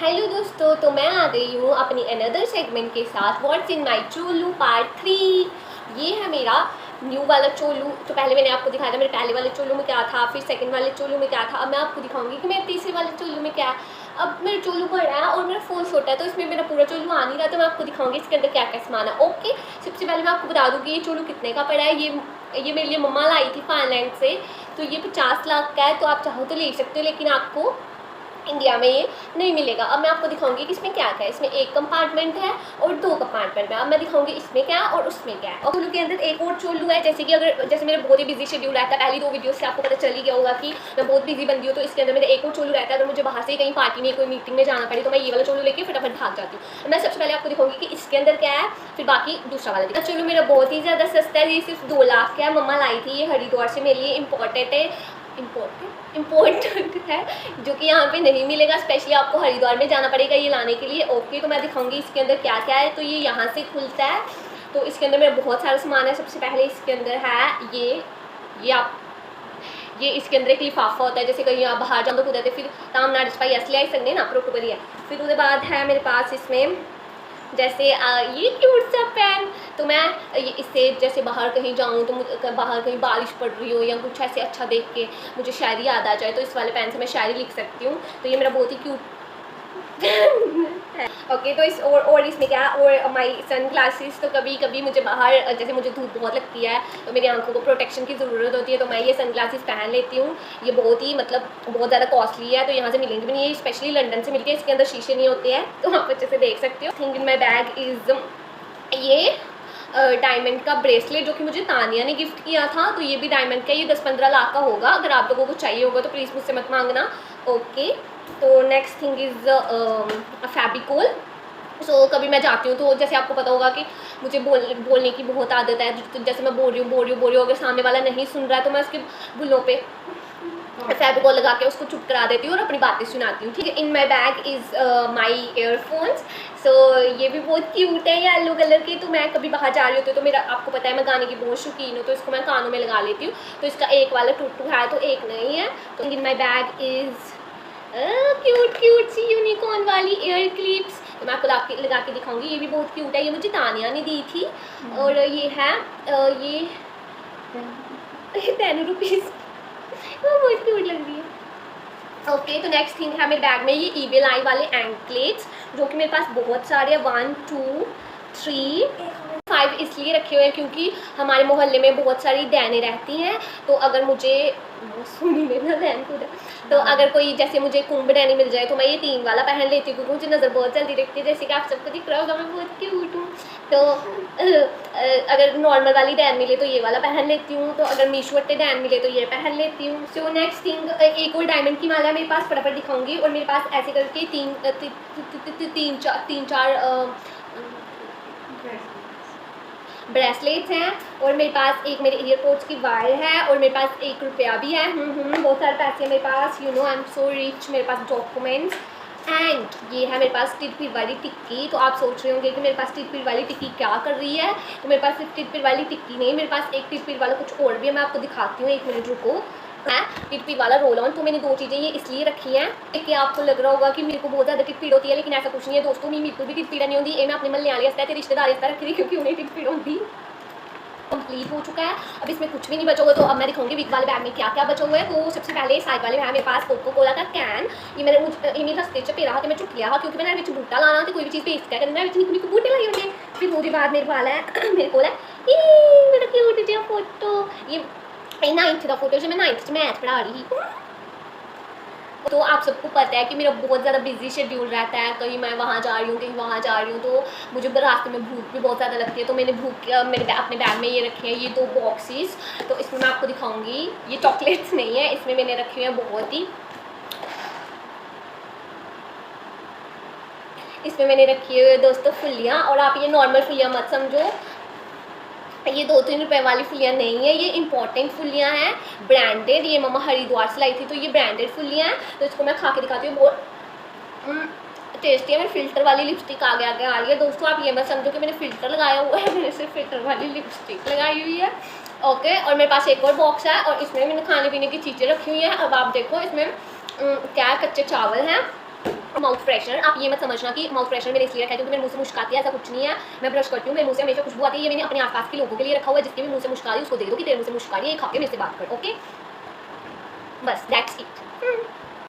Hello दोस्तों, तो मैं आ गई हूँ अपनी अनदर सेगमेंट के साथ what's in my Cholu part 3। ये है मेरा न्यू वाला चोलू। तो पहले मैंने आपको दिखाया था मेरे पहले वाले चोलू में क्या था, फिर सेकंड वाले चोलू में क्या था। अब मैं आपको दिखाऊंगी कि मेरे तीसरे वाले चोलू में क्या है। अब मेरा चोलू बड़ा है और मेरा फोन छोटा है, तो इसमें मेरा पूरा चोलू आ नहीं रहा। तो मैं आपको दिखाऊंगी इसके अंदर क्या क्या सामान है। ओके, सबसे पहले मैं आपको बता दूँ कि ये चोलू कितने का पड़ा है। ये मेरे लिए मम्मा लाई थी फाइनलैंड से। तो ये 50 लाख का है। तो आप चाहो तो ले सकते हो, लेकिन आपको इंडिया में ये नहीं मिलेगा। अब मैं आपको दिखाऊंगी कि इसमें क्या क्या है। इसमें एक कंपार्टमेंट है और 2 कंपार्टमेंट है। अब मैं दिखाऊंगी इसमें क्या है और उसमें क्या है। और चोलू के अंदर एक और चोलू है। जैसे मेरा बहुत ही बिजी शेड्यूल रहता है, पहली 2 वीडियो से आपको पता चल ही गया होगा कि मैं बहुत बिजी बंदी हूँ। तो इसके अंदर मेरा एक और चोलू रहता है। अगर मुझे बाहर से कहीं पार्टी में कोई मीटिंग में जाना पड़े तो मैं ये वाला चोलू लेके फटाफट भाग जाती हूँ। मैं सबसे पहले आपको दिखाऊंगी कि इसके अंदर क्या है, फिर बाकी दूसरा वाला। चोलू मेरा बहुत ही ज़्यादा सस्ता है। ये सिर्फ 2 लाख का है। मम्मा लाई थी, ये हरिद्वार से मेरे लिए इम्पोर्टेंट है, जो कि यहाँ पे नहीं मिलेगा। स्पेशली आपको हरिद्वार में जाना पड़ेगा ये लाने के लिए। ओके, तो मैं दिखाऊंगी इसके अंदर क्या क्या है। तो ये यहाँ से खुलता है। तो इसके अंदर मेरा बहुत सारा सामान है। सबसे पहले इसके अंदर है ये इसके अंदर एक लिफाफा होता है। जैसे कहीं आप बाहर जाओ तो खुद फिर ताम ना डिस्पाई असली आई सकते ना प्रोटोकॉल है। फिर उसके बाद है मेरे पास इसमें जैसे ये क्यूट सा पेन। तो मैं इससे जैसे बाहर कहीं जाऊँ तो बाहर कहीं बारिश पड़ रही हो या कुछ ऐसे अच्छा देख के मुझे शायरी याद आ जाए तो इस वाले पेन से मैं शायरी लिख सकती हूँ। तो ये मेरा बहुत ही क्यूट ओके, तो और इसमें क्या, और माई सन ग्लासेस। तो कभी कभी मुझे बाहर जैसे मुझे धूप बहुत लगती है तो मेरी आंखों को प्रोटेक्शन की ज़रूरत होती है, तो मैं ये सन ग्लासेस पहन लेती हूँ। ये बहुत ही बहुत ज़्यादा कॉस्टली है, तो यहाँ से मिलेंगे भी नहीं। ये स्पेशली लंदन से मिलती है। इसके अंदर शीशे नहीं होते हैं, तो आप अच्छे से देख सकते हो। Thing in my bag is ये डायमंड का ब्रेसलेट, जो कि मुझे तानिया ने गिफ्ट किया था। तो ये भी डायमंड का, ये 10-15 लाख का होगा। अगर आप लोगों को चाहिए होगा तो प्लीज़ मुझसे मत मांगना। ओके, तो नेक्स्ट थिंग इज़ फैबिकोल। सो कभी मैं जाती हूँ तो जैसे आपको पता होगा कि मुझे बोलने की बहुत आदत है। जैसे मैं बोल रही हूँ अगर सामने वाला नहीं सुन रहा है तो मैं उसके बुलों पे फैबिकोल लगा के उसको चुप करा देती हूँ और अपनी बातें सुनाती हूँ। ठीक है, in my bag is my earphones. So ये भी बहुत क्यूट है, येलो कलर के। तो मैं कभी बाहर जा रही होती हूँ तो मेरा आपको पता है मैं गाने की बहुत शौकीन हूँ, तो इसको मैं कानों में लगा लेती हूँ। तो इसका एक वाला टूटू है तो एक नहीं है। तो in my bag is cute सी यूनिकॉर्न वाली ईयर क्लिप्स। तो मैं आपको लगा के दिखाऊंगी। ये भी बहुत क्यूट है, ये मुझे तानिया ने दी थी। और ये है ये 10 रुपीज़, वो बहुत क्यूट लग रही है। ओके, तो नेक्स्ट थिंग है मेरे बैग में ये ईबे लाई वाले एंकलेट्स, जो कि मेरे पास बहुत सारे हैं। 1 2 3 5 इसलिए रखे हुए हैं क्योंकि हमारे मोहल्ले में बहुत सारी दैनें रहती हैं। तो अगर मुझे सुनी लेना दैन खुद, तो अगर कोई जैसे मुझे कुंभ डैनी मिल जाए तो मैं ये 3 वाला पहन लेती हूँ क्योंकि मुझे नज़र बहुत जल्दी रखती है। जैसे कि आप सबको दिख रहा होगा मैं बहुत क्यूट हूँ। तो अगर नॉर्मल वाली डैन मिले तो ये वाला पहन लेती हूँ। तो अगर मीशोट्टे डैन मिले तो ये पहन लेती हूँ। सो नेक्स्ट थिंग एक और डायमंड की माला मेरे पास फटाफट दिखाऊंगी। और मेरे पास ऐसे करके तीन चार ब्रेसलेट्स हैं। और मेरे पास एक मेरे ईयरपोर्ट्स की वायर है। और मेरे पास 1 रुपया भी है। बहुत सारे पैसे हैं मेरे पास। You know I am so rich. मेरे पास डॉक्यूमेंट्स एंड ये है मेरे पास टिटपिट वाली टिक्की। तो आप सोच रहे होंगे कि मेरे पास टिटपिट वाली टिक्की क्या कर रही है। तो मेरे पास सिर्फ टिटपिट वाली टिक्की नहीं, मेरे पास एक टिटपिट वाला कुछ और भी है। मैं आपको दिखाती हूँ, 1 मिनट रुको। है टिटपिट वाला रोल ऑन। तो मैंने 2 चीज़ें ये इसलिए रखी हैं कि आपको लग रहा होगा कि मेरे को बहुत ज़्यादा टिटपिट होती है, लेकिन ऐसा कुछ नहीं है दोस्तों। मेरे को भी टिटपिट नहीं होती। ये मैं अपने मल्ले वाले हस्ते रिश्तेदार हस्ता रखी क्योंकि उन्हें टिटपिट होती। कंप्लीट हो चुका है, अब इसमें कुछ भी नहीं बचा हुआ। तो अब मैं दिखाऊंगी बिग वाले बैग में क्या क्या बचा हुआ है। तो सबसे पहले साइड वाले में है मेरे पास कोको कोला का कैन। ये मेरे रस्ते च पेरा था, मैं चुक लिया क्योंकि मैंने बूटा लाना तो कोई भी चीज़ पेस्ट करना निक्के बूटे लाई होंगे। फिर वो बाद मेरे वाला है मेरे को मेरा क्यूट जिहा फोटो। ये 9th का फोटो जो मैं 9th में मैथ पढ़ा रही थी। तो आप सबको पता है कि मेरा बहुत ज़्यादा बिजी शेड्यूल रहता है। कहीं मैं वहाँ जा रही हूँ, कहीं वहाँ जा रही हूँ, तो मुझे रास्ते में भूख भी बहुत ज़्यादा लगती है। तो मैंने अपने बैग में ये रखे हैं, ये 2 बॉक्सेस। तो इसमें मैं आपको दिखाऊंगी। ये चॉकलेट्स नहीं है, इसमें मैंने रखे हुए हैं इसमें मैंने रखी हुई है दोस्तों फुलियाँ। और आप ये नॉर्मल फुलियाँ मत समझो, ये 2-3 रुपए वाली फुलियाँ नहीं है, ये इंपॉर्टेंट फुलियाँ हैं, ब्रांडेड। ये मम्मा हरिद्वार से लाई थी, तो ये ब्रांडेड फुलियाँ हैं। तो इसको मैं खा के दिखाती हूँ, बहुत टेस्टी है। मेरी फिल्टर वाली लिपस्टिक आगे आ रही है दोस्तों। आप ये मत समझो कि मैंने फिल्टर लगाया हुआ है, मैंने सिर्फ फिल्टर वाली लिपस्टिक लगाई हुई है। ओके, और मेरे पास एक और बॉक्स है और इसमें मैंने खाने पीने की चीज़ें रखी हुई हैं। अब आप देखो इसमें क्या कच्चे चावल हैं, माउथ फ्रेशनर, आप ये मत समझना कि माउथ फ्रेशनर मैंने इसलिए रखा है क्योंकि मेरे मुंह से मुश्क आती है, ऐसा कुछ नहीं है। मैं ब्रश करती हूँ, मेरे मुंह से हमेशा खुशबू आती है। ये मैंने अपने आसपास के लोगों के लिए रखा हुआ है, जिसके भी मुंह से मुश्क आ रही है उसको दे दो कि तेरे मुंह से मुश्क आ रही है, ये खा के मेरे से बात कर, ओके? बस दैट्स इट।